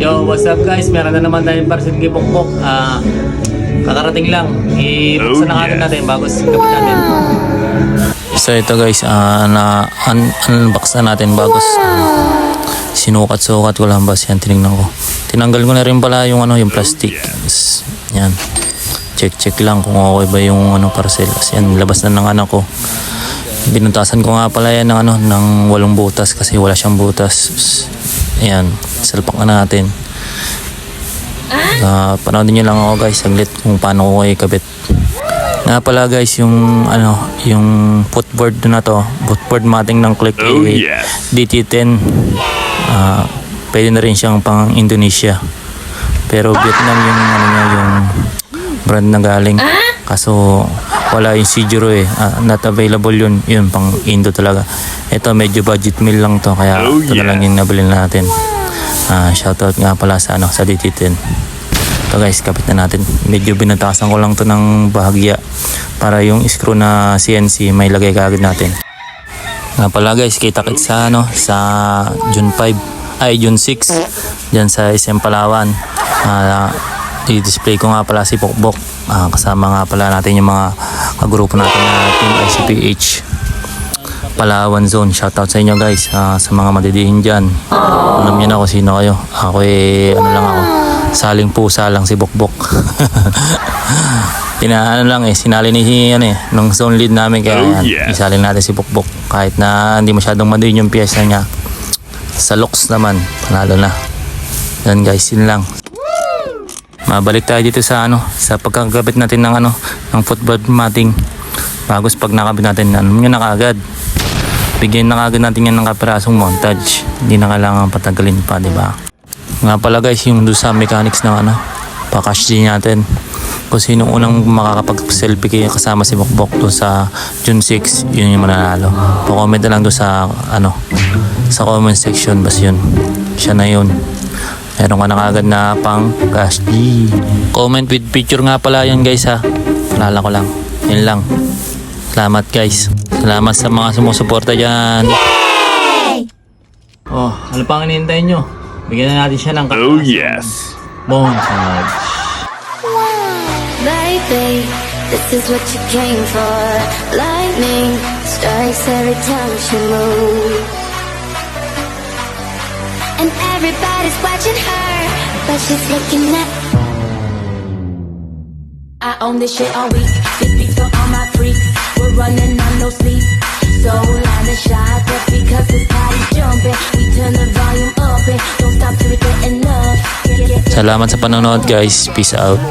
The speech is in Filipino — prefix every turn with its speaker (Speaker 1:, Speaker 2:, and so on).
Speaker 1: Yo, what's up guys? Meron na naman tayong parcel kay Pokpok. Kakarating lang. Ibuksan na natin natin bago sikapit natin. So ito guys, unbox na natin bago sinukat-sukat ko lang ba yan. Tinignan ko. Tinanggal ko na rin pala yung yung plastic. Yan. Check lang kung okay ba yung parcel. Kasi yan, labas na ng anak ko. Binutasan ko nga pala yan ng 8 butas kasi wala siyang butas. Ayan, salpak na natin. Panoodin nyo lang ako guys saglit kung paano ko ikabit. Nga pala guys, yung footboard na to, footboard matting ng Click DT10. Pwede na rin siyang pang Indonesia. Pero Vietnam yung yung brand na galing. Kaso wala yung C0 not available yun pang Indo talaga. Ito medyo budget meal lang to kaya ito na lang yung nabili natin. Shoutout nga pala sa sa DT10. Ito guys, kapit na natin. Medyo binatasan ko lang to ng bahagya para yung screw na CNC may lagay kaagad natin. Nga pala guys, kita-kits sa sa June 6 diyan sa SM Palawan. I-display ko nga pala si Pokpok. Kasama nga pala natin yung mga kagrupo natin na Team ICPH Palawan Zone. Shoutout sa inyo guys, sa mga madidihin dyan. Alam niyo na kung sino kayo. Ako lang ako, saling pusa lang si Pokpok. Sinali ni nung zone lead namin kaya isalin natin si Pokpok. Kahit na hindi masyadong madiin yung piyesa niya, sa looks naman panalo na. Yan guys, yun lang. Mabalik tayo dito sa sa pagkakabit natin ng footboard matting. Bagos pag nakabit natin yun na kaagad. Bigyan na kaagad natin yan ng kaperasong montage. Hindi na kailangan patagalin pa, di ba? Nga pala guys, yung doon sa mechanics ng pa-cash din natin. Kung sino unang makakapag-selfie kasama si Pokpok doon sa June 6, yun yung mananalo. Pa-comment na lang doon sa sa comment section, bas yun. Siya na yun. Meron ka na kagad na pang cash D. Comment with picture nga pala yan guys Alala ko lang. Yun lang. Salamat guys. Salamat sa mga sumusuporta dyan. Oh, ano pang hinihintay nyo? Bigyan na natin siya ng montage.
Speaker 2: Baby, this is what you came for. Lightning strikes every time she moves. And everybody's watching her, but she's looking at. I own this shit all week. This beats for all my freaks. We're running on no sleep. So line and shot, but because this body's jumping, we turn the volume up and don't stop till we get enough.
Speaker 1: Salamat sa panonood guys. Peace out.